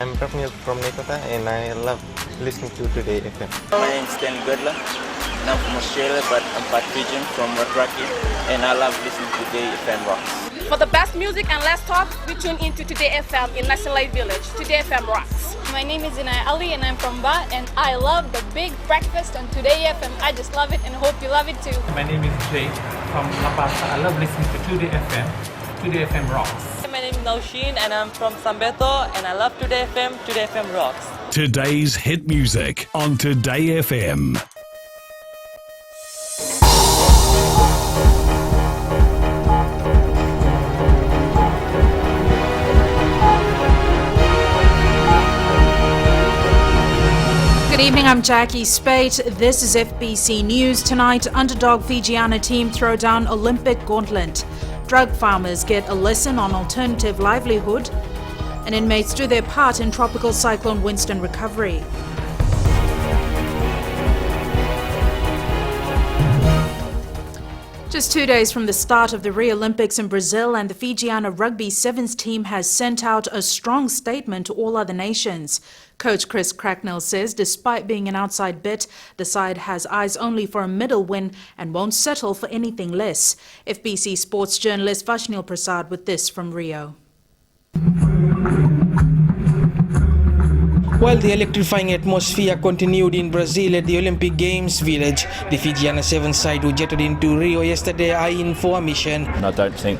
I'm from Nikota and I love listening to Today FM. My name is Ken Godler and I'm from Australia, but I'm part Fijian from rugby and I love listening to Today FM Rocks. For the best music and less talk, we tune into Today FM in National Light Village. Today FM rocks. My name is Inaya Ali and I'm from Ba, and I love the big breakfast on Today FM. I just love it and hope you love it too. My name is Jay from La Paz. I love listening to Today FM. Today FM rocks. My name is Naushin and I'm from Sambeto and I love Today FM. Today FM rocks. Today's hit music on Today FM. Good evening, I'm Jackie Spate. This is FBC News. Tonight, underdog Fijiana team throw down Olympic gauntlet. Drug farmers get a lesson on alternative livelihood. And inmates do their part in Tropical Cyclone Winston recovery. Just 2 days from the start of the Rio Olympics in Brazil, and the Fijiana rugby sevens team has sent out a strong statement to all other nations. Coach Chris Cracknell says despite being an outside bid, the side has eyes only for a medal win and won't settle for anything less. FBC sports journalist Vashnil Prasad with this from Rio. While the electrifying atmosphere continued in Brazil at the Olympic Games village, the Fijiana sevens side who jetted into Rio yesterday are in for a mission. I don't think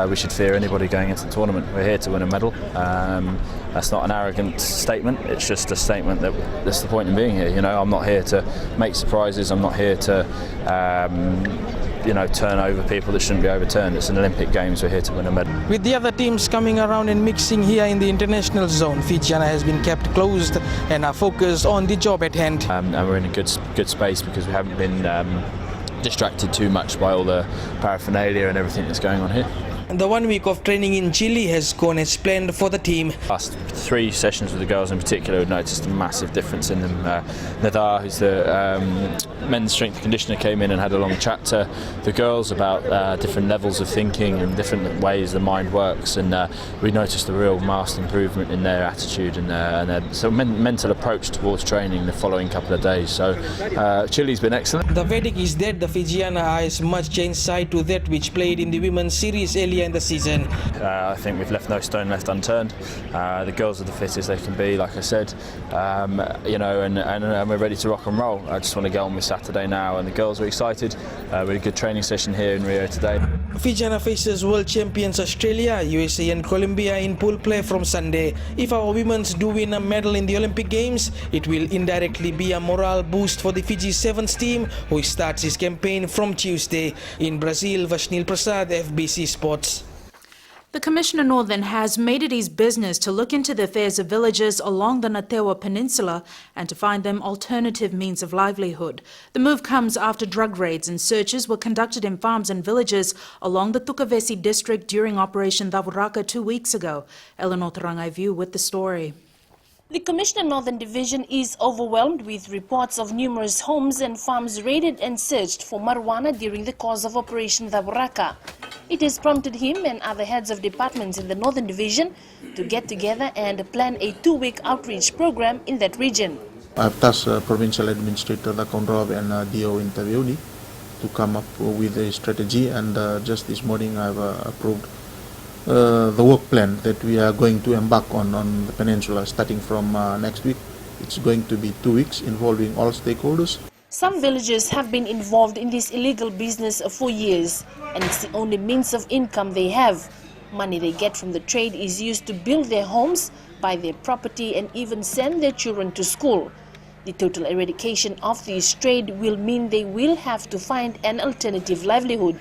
we should fear anybody going into the tournament. We're here to win a medal. That's not an arrogant statement. It's just a statement that that's the point in being here. You know, I'm not here to make surprises. I'm not here to turn over people that shouldn't be overturned. It's an Olympic Games. We're here to win a medal. With the other teams coming around and mixing here in the international zone, Fijiana has been kept closed and are focused on the job at hand. And we're in a good space because we haven't been distracted too much by all the paraphernalia and everything that's going on here. The 1 week of training in Chile has gone as planned for the team. Last 3 sessions with the girls in particular, we've noticed a massive difference in them. Nadar, who's the men's strength and conditioner, came in and had a long chat to the girls about different levels of thinking and different ways the mind works, and we noticed a real marked improvement in their attitude and their mental approach towards training the following couple of days. So Chile's been excellent. The verdict is that the Fijiana are as much changed side to that which played in the women's series earlier in the season. I think we've left no stone left unturned. The girls are the fittest they can be, like I said, and we're ready to rock and roll. I just want to get on with Saturday now, and the girls are excited. We had a good training session here in Rio today. Fijiana faces world champions Australia, USA and Colombia in pool play from Sunday. If our women's do win a medal in the Olympic Games, it will indirectly be a morale boost for the Fiji Sevens team, who starts his campaign from Tuesday. In Brazil, Vashnil Prasad, FBC Sports. The Commissioner Northern has made it his business to look into the affairs of villagers along the Natewa Peninsula and to find them alternative means of livelihood. The move comes after drug raids and searches were conducted in farms and villages along the Tukavesi district during Operation Davuraka 2 weeks ago. Eleanor Tarangai View with the story. The Commissioner Northern Division is overwhelmed with reports of numerous homes and farms raided and searched for marijuana during the course of Operation Davuraka. It has prompted him and other heads of departments in the Northern Division to get together and plan a 2-week outreach program in that region. I've tasked Provincial Administrator Lakonrov and DO Interviewee to come up with a strategy, and just this morning I've approved the work plan that we are going to embark on the peninsula starting from next week. It's going to be 2 weeks involving all stakeholders. Some villagers have been involved in this illegal business for years, and it's the only means of income they have. Money they get from the trade is used to build their homes, buy their property and even send their children to school. The total eradication of this trade will mean they will have to find an alternative livelihood.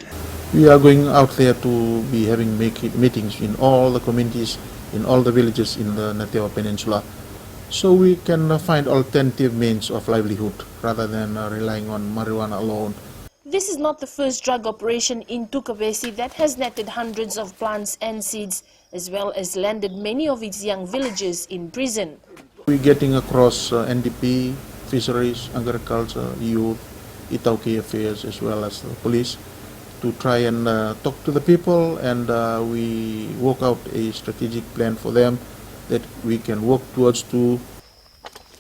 We are going out there to be having meetings in all the communities, in all the villages in the Natewa Peninsula, so we can find alternative means of livelihood rather than relying on marijuana alone. This is not the first drug operation in Tukavesi that has netted hundreds of plants and seeds, as well as landed many of its young villagers in prison. We're getting across NDP, fisheries, agriculture, youth, Itauki affairs, as well as the police, to try and talk to the people, and we work out a strategic plan for them that we can work towards to.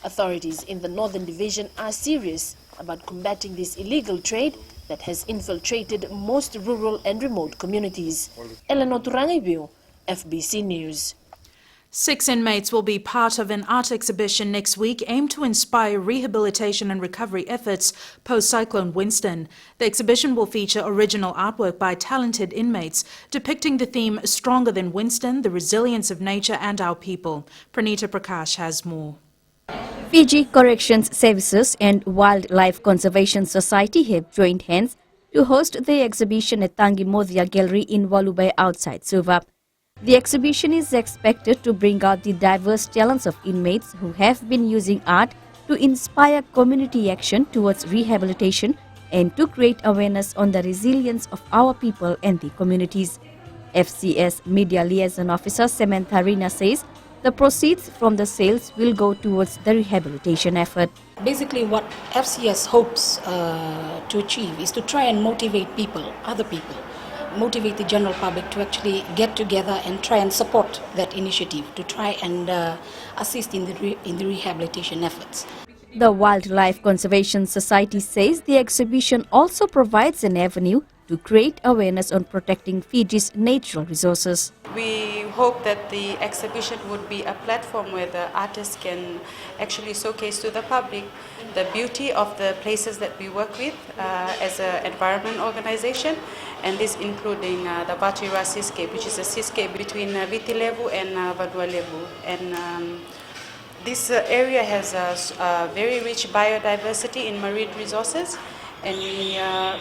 Authorities in the Northern Division are serious about combating this illegal trade that has infiltrated most rural and remote communities. Eleanor Turangibio, FBC News. 6 inmates will be part of an art exhibition next week aimed to inspire rehabilitation and recovery efforts post-Cyclone Winston. The exhibition will feature original artwork by talented inmates depicting the theme Stronger Than Winston, the resilience of nature and our people. Pranita Prakash has more. Fiji Corrections Services and Wildlife Conservation Society have joined hands to host the exhibition at Tangi Modhia Gallery in Walubai outside Suva. The exhibition is expected to bring out the diverse talents of inmates who have been using art to inspire community action towards rehabilitation and to create awareness on the resilience of our people and the communities. FCS Media Liaison Officer Samantha Rina says the proceeds from the sales will go towards the rehabilitation effort. Basically, what FCS hopes to achieve is to try and motivate people, other people, motivate the general public to actually get together and try and support that initiative, to try and assist in the rehabilitation efforts. The Wildlife Conservation Society says the exhibition also provides an avenue to create awareness on protecting Fiji's natural resources. We hope that the exhibition would be a platform where the artists can actually showcase to the public the beauty of the places that we work with as an environment organization, and this including the Vatira seascape, which is a seascape between Vitilevu and Vanualevu. And this area has a very rich biodiversity in marine resources, and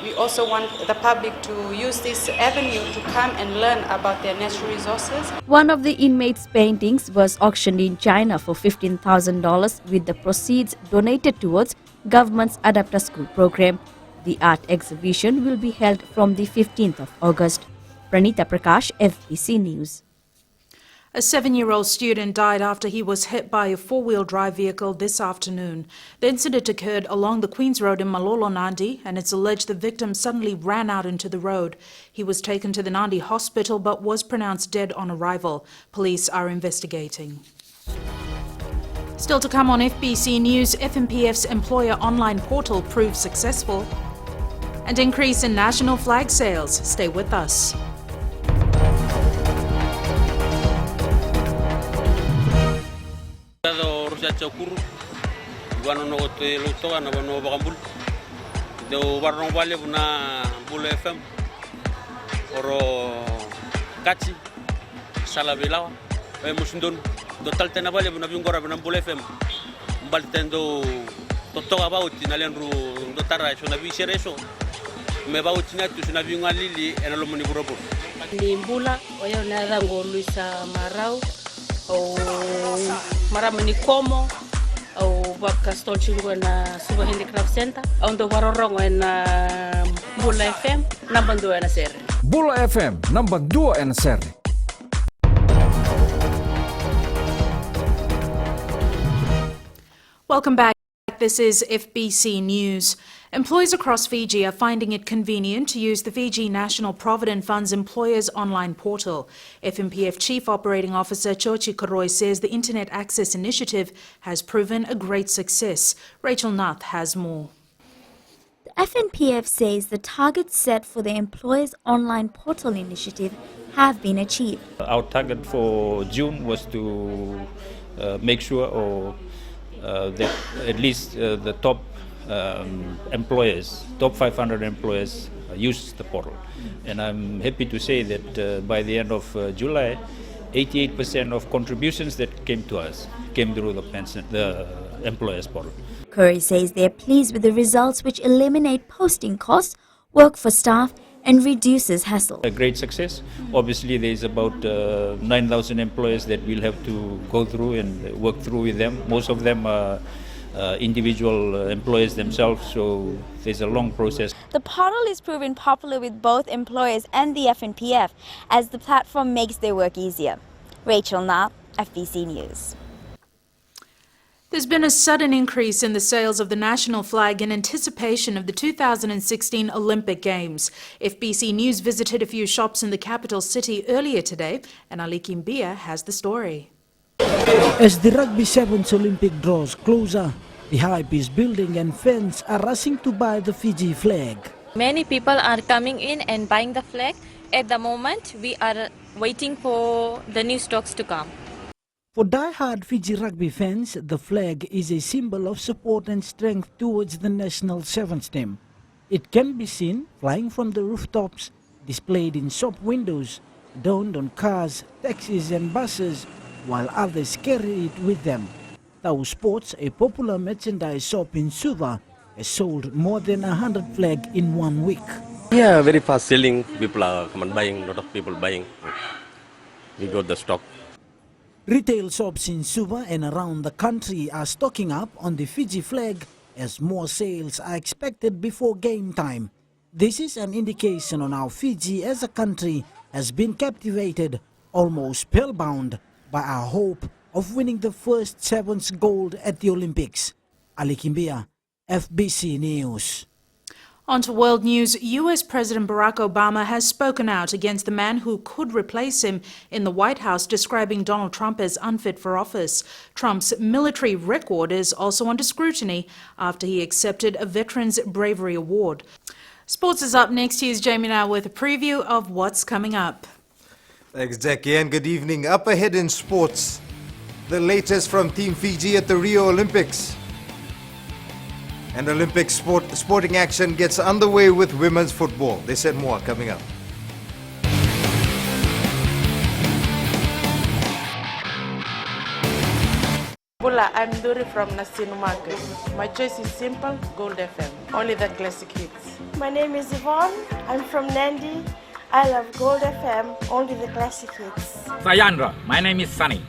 we also want the public to use this avenue to come and learn about their natural resources. One of the inmates' paintings was auctioned in China for $15,000 with the proceeds donated towards government's Adapter School program. The art exhibition will be held from the 15th of August. Pranita Prakash, FBC News. A 7-year-old student died after he was hit by a four-wheel drive vehicle this afternoon. The incident occurred along the Queens Road in Malolo, Nandi, and it's alleged the victim suddenly ran out into the road. He was taken to the Nandi hospital but was pronounced dead on arrival. Police are investigating. Still to come on FBC News, FNPF's employer online portal proved successful. And increase in national flag sales. Stay with us. Limbula oyo nada ngoluisa marau o maramani komo o bakastol chingwa na Suba Handicraft Center ondo warorongo na Bula FM number 2 na seri. Bula FM number 2 na seri. Welcome back. This is FBC News. Employees across Fiji are finding it convenient to use the Fiji National Provident Fund's Employers Online Portal. FNPF Chief Operating Officer Chochi Koroi says the Internet Access Initiative has proven a great success. Rachel Nath has more. The FNPF says the targets set for the Employers Online Portal initiative have been achieved. Our target for June was to make sure that at least the top employers, top 500 employers use the portal. And I'm happy to say that by the end of July, 88% of contributions that came to us came through the employers portal. Curry says they're pleased with the results, which eliminate posting costs, work for staff, and reduces hassle. A great success. Obviously, there's about 9,000 employers that we'll have to go through and work through with them. Most of them are individual employers themselves, so there's a long process. The portal is proven popular with both employers and the FNPF as the platform makes their work easier. Rachel Knapp, FBC News. There's been a sudden increase in the sales of the national flag in anticipation of the 2016 Olympic Games. FBC News visited a few shops in the capital city earlier today, and Ali Kimbia has the story. As the Rugby Sevens Olympic draws closer, the hype is building and fans are rushing to buy the Fiji flag. Many people are coming in and buying the flag. At the moment, we are waiting for the new stocks to come. For die-hard Fiji rugby fans, the flag is a symbol of support and strength towards the national sevens team. It can be seen flying from the rooftops, displayed in shop windows, donned on cars, taxis and buses, while others carry it with them. Tau Sports, a popular merchandise shop in Suva, has sold more than 100 flags in 1 week. Yeah, very fast selling. People are come and buying, a lot of people buying. We got the stock. Retail shops in Suva and around the country are stocking up on the Fiji flag as more sales are expected before game time. This is an indication on how Fiji as a country has been captivated, almost spellbound, by our hope of winning the first sevens gold at the Olympics. Ali Kimbia, FBC News. On to world news. US President Barack Obama has spoken out against the man who could replace him in the White House, describing Donald Trump as unfit for office. Trump's military record is also under scrutiny after he accepted a Veterans Bravery Award. Sports is up next. Here's Jamie now with a preview of what's coming up. Thanks, Jackie, and good evening. Up ahead in sports, the latest from Team Fiji at the Rio Olympics. And Olympic sporting action gets underway with women's football. They said more coming up. Bula, I'm Duri from Nasinu Market. My choice is simple, Gold FM. Only the classic hits. My name is Yvonne. I'm from Nandi. I love Gold FM, only the classic hits. Sayandra, my name is Sunny.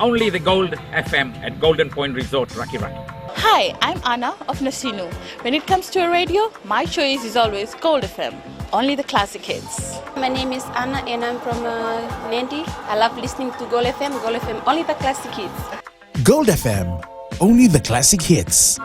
Only the Gold FM at Golden Point Resort, Raki Raki. Hi, I'm Anna of Nasinu. When it comes to a radio, my choice is always Gold FM, only the classic hits. My name is Anna and I'm from Nandi. I love listening to Gold FM, only the classic hits. Gold FM, only the classic hits.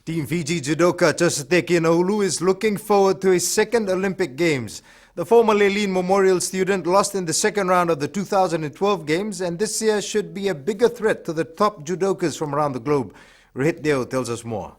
Team Fiji Judoka Chosateki Naulu is looking forward to his second Olympic Games. The former Leline Memorial student lost in the second round of the 2012 Games, and this year should be a bigger threat to the top judokas from around the globe. Rohit Deo tells us more.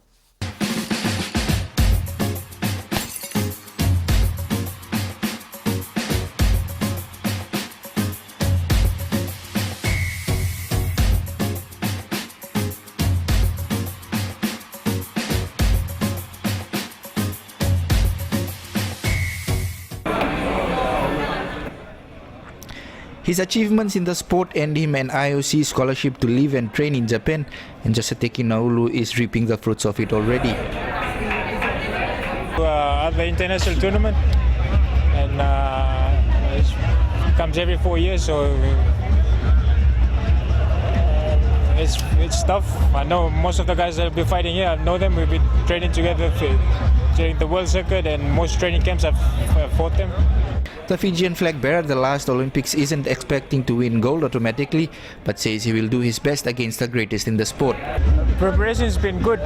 His achievements in the sport earned him an IOC scholarship to live and train in Japan, and Chosateki Naulu is reaping the fruits of it already. At the international tournament, and it comes every 4 years, so it's tough. I know most of the guys that will be fighting here. I know them. We've been training together during the World Circuit, and most training camps I've fought them. The Fijian flag bearer at the last Olympics isn't expecting to win gold automatically, but says he will do his best against the greatest in the sport. Preparation's been good.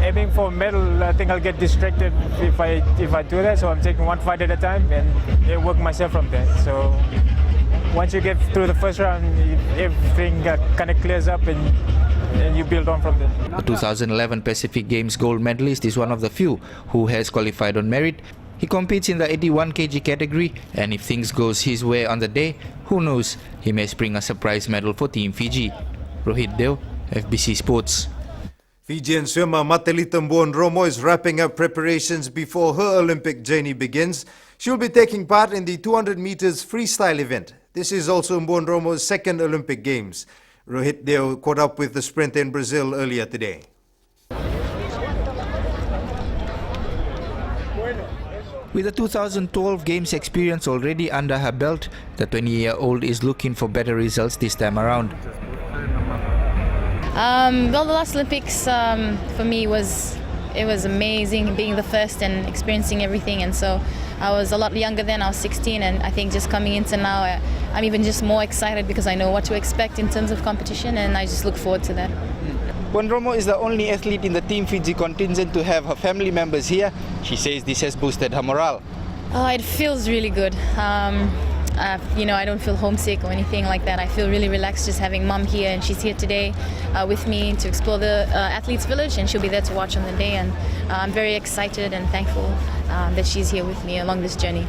Aiming for medal, I think I'll get distracted if I do that, so I'm taking one fight at a time and work myself from there. So once you get through the first round, everything kind of clears up and you build on from there. The 2011 Pacific Games gold medalist is one of the few who has qualified on merit. He competes in the 81 kg category, and if things goes his way on the day, who knows, he may spring a surprise medal for Team Fiji. Rohit Deo, FBC Sports. Fijian swimmer Matelita Romo is wrapping up preparations before her Olympic journey begins. She will be taking part in the 200 meters freestyle event. This is also Romo's second Olympic Games. Rohit Deo caught up with the sprinter in Brazil earlier today. With the 2012 Games experience already under her belt, the 20-year-old is looking for better results this time around. Well, the last Olympics for me was amazing, being the first and experiencing everything. And so I was a lot younger then. I was 16, and I think just coming into now, I'm even just more excited because I know what to expect in terms of competition, and I just look forward to that. When Romo is the only athlete in the Team Fiji contingent to have her family members here, she says this has boosted her morale. It feels really good. I don't feel homesick or anything like that. I feel really relaxed just having mom here, and she's here today with me to explore the athletes village, and she'll be there to watch on the day, and I'm very excited and thankful that she's here with me along this journey.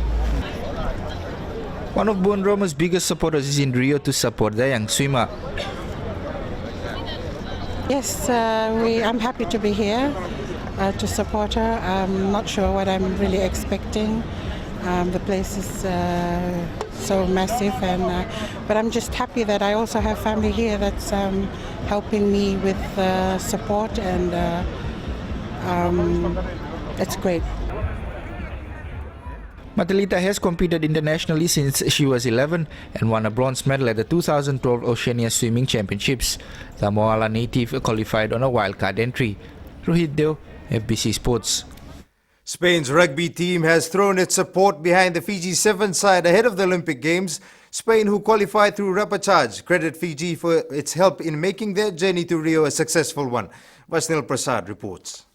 One of Buon Romo's biggest supporters is in Rio to support the young swimmer. Yes, I'm happy to be here to support her. I'm not sure what I'm really expecting. The place is so massive, but I'm just happy that I also have family here that's helping me with support, and it's great. Matelita has competed internationally since she was 11 and won a bronze medal at the 2012 Oceania Swimming Championships. The Moala native qualified on a wildcard entry. Rohit Deo, FBC Sports. Spain's rugby team has thrown its support behind the Fiji Sevens side ahead of the Olympic Games. Spain, who qualified through repechage, credit Fiji for its help in making their journey to Rio a successful one. Vasnil Prasad reports.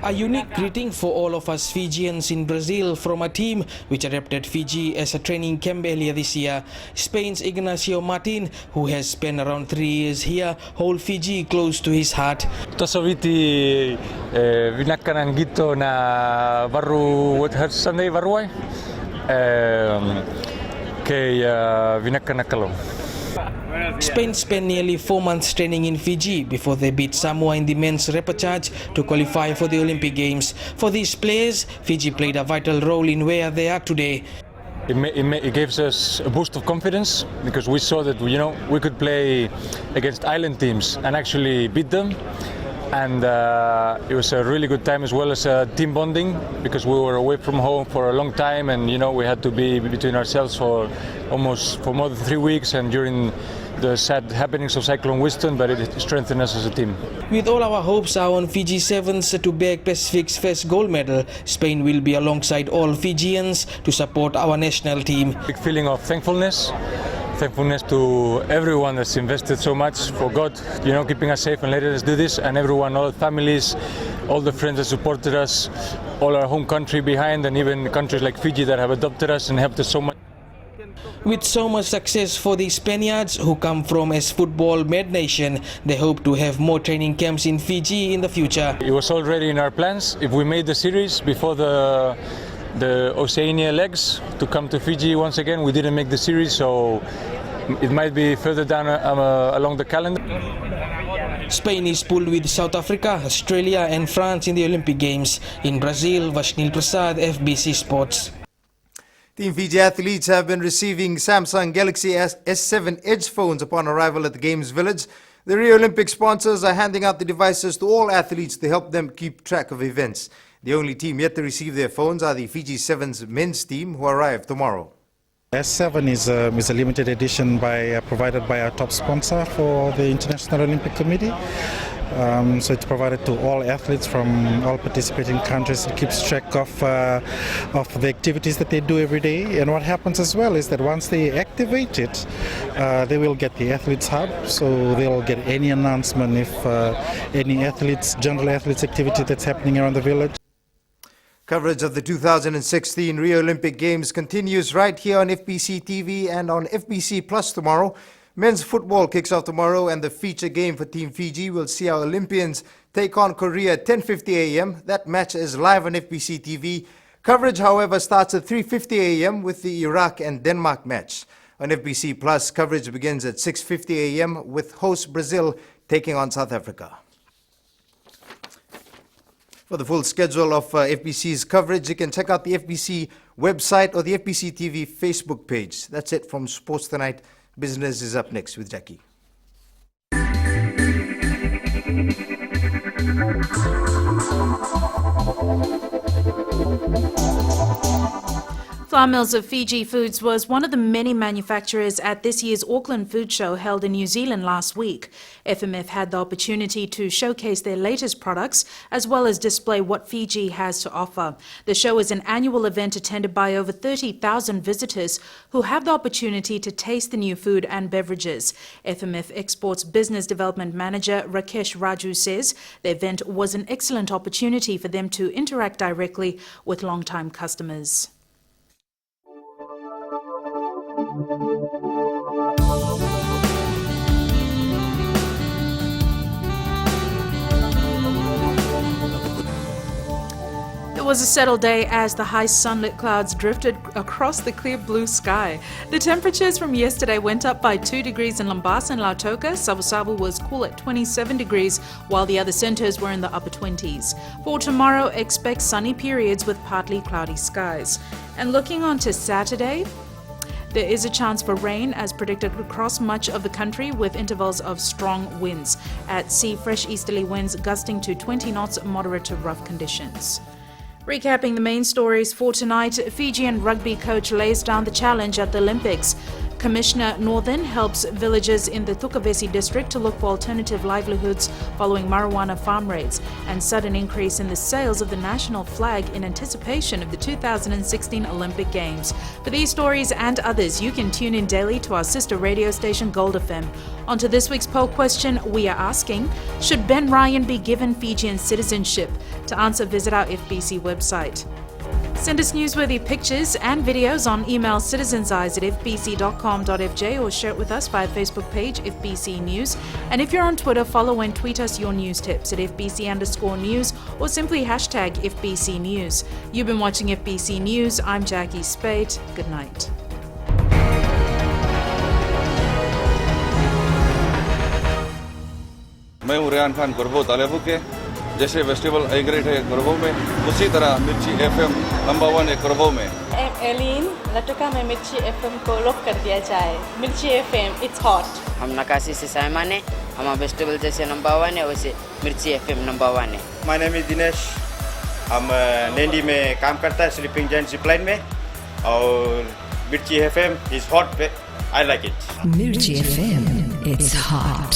A unique greeting for all of us Fijians in Brazil from a team which adopted Fiji as a training camp earlier this year. Spain's Ignacio Martin, who has spent around 3 years here, hold Fiji close to his heart. Tosoviti vinakanan gitu na baru Sunday baru ay kay vinakanan kalau. Spain spent nearly 4 months training in Fiji before they beat Samoa in the men's repechage to qualify for the Olympic Games. For these players, Fiji played a vital role in where they are today. It gives us a boost of confidence because we saw that we could play against island teams and actually beat them. And it was a really good time as well as team bonding because we were away from home for a long time, and we had to be between ourselves for more than 3 weeks, and during the sad happenings of Cyclone Winston, but it strengthened us as a team. With all our hopes are on Fiji Sevens to bag Pacific's first gold medal, Spain will be alongside all Fijians to support our national team. Big feeling of thankfulness to everyone that's invested so much, for God, keeping us safe and letting us do this, and everyone, all the families, all the friends that supported us, all our home country behind, and even countries like Fiji that have adopted us and helped us so much. With so much success for the Spaniards, who come from a football-mad nation, they hope to have more training camps in Fiji in the future. It was already in our plans. If we made the series before the Oceania legs to come to Fiji once again, we didn't make the series, so it might be further down along the calendar. Spain is pooled with South Africa, Australia and France in the Olympic Games. In Brazil, Vasnil Prasad, FBC Sports. Team Fiji athletes have been receiving Samsung Galaxy S7 Edge phones upon arrival at the Games Village. The Rio Olympic sponsors are handing out the devices to all athletes to help them keep track of events. The only team yet to receive their phones are the Fiji Sevens men's team, who arrive tomorrow. S7 is a limited edition provided by our top sponsor for the International Olympic Committee. So it's provided to all athletes from all participating countries. It keeps track of the activities that they do every day. And what happens as well is that once they activate it, they will get the Athletes Hub. So they'll get any announcement if any general athletes activity that's happening around the village. Coverage of the 2016 Rio Olympic Games continues right here on Fbctv and on FBC Plus tomorrow. Men's football kicks off tomorrow, and the feature game for Team Fiji will see our Olympians take on Korea at 10:50 a.m. That match is live on Fbctv. Coverage, however, starts at 3:50 a.m. with the Iraq and Denmark match. On FBC Plus, coverage begins at 6:50 a.m. with host Brazil taking on South Africa. For the full schedule of FBC's coverage, you can check out the FBC website or the FBCTV Facebook page. That's it from Sports Tonight. Business is up next with Jackie. Flour Mills of Fiji Foods was one of the many manufacturers at this year's Auckland Food Show held in New Zealand last week. FMF had the opportunity to showcase their latest products as well as display what Fiji has to offer. The show is an annual event attended by over 30,000 visitors who have the opportunity to taste the new food and beverages. FMF Exports Business Development Manager Rakesh Raju says the event was an excellent opportunity for them to interact directly with long-time customers. It was a settled day as the high sunlit clouds drifted across the clear blue sky. The temperatures from yesterday went up by 2 degrees in Lambasa and Lautoka. Savu was cool at 27 degrees, while the other centres were in the upper 20s. For tomorrow, expect sunny periods with partly cloudy skies. And looking on to Saturday, there is a chance for rain as predicted across much of the country with intervals of strong winds. At sea, fresh easterly winds gusting to 20 knots, moderate to rough conditions. Recapping the main stories for tonight, Fijian rugby coach lays down the challenge at the Olympics. Commissioner Northern helps villagers in the Tukavesi district to look for alternative livelihoods following marijuana farm raids, and sudden increase in the sales of the national flag in anticipation of the 2016 Olympic Games. For these stories and others, you can tune in daily to our sister radio station Gold FM. On to this week's poll question, we are asking, should Ben Ryan be given Fijian citizenship? To answer, visit our FBC website. Send us newsworthy pictures and videos on email citizenseyes@fbc.com.fj or share it with us via Facebook page FBC News. And if you're on Twitter, follow and tweet us your news tips at FBC_news or simply hashtag FBC News. You've been watching FBC News. I'm Jackie Spate. Good night. मैं हूँ रेहान खान गुरबो तालेबू के जैसे festival एग्रेट है गुरबो में उसी तरह मिर्ची FM number 1 है गुरबो में एलिन लटका में मिर्ची एफएम को लॉक कर दिया जाए मिर्ची एफएम इट्स हॉट हम नकाशी से साइमान है हमारा फेस्टिवल जैसे नंबर 1 है वैसे मिर्ची एफएम नंबर 1 है माय नेम इज दिनेश हम नैंडी में काम करता है स्लीपिंग जैंट जिपलाइन में और मिर्ची FM is hot I like it मिर्ची एफएम इट्स हॉट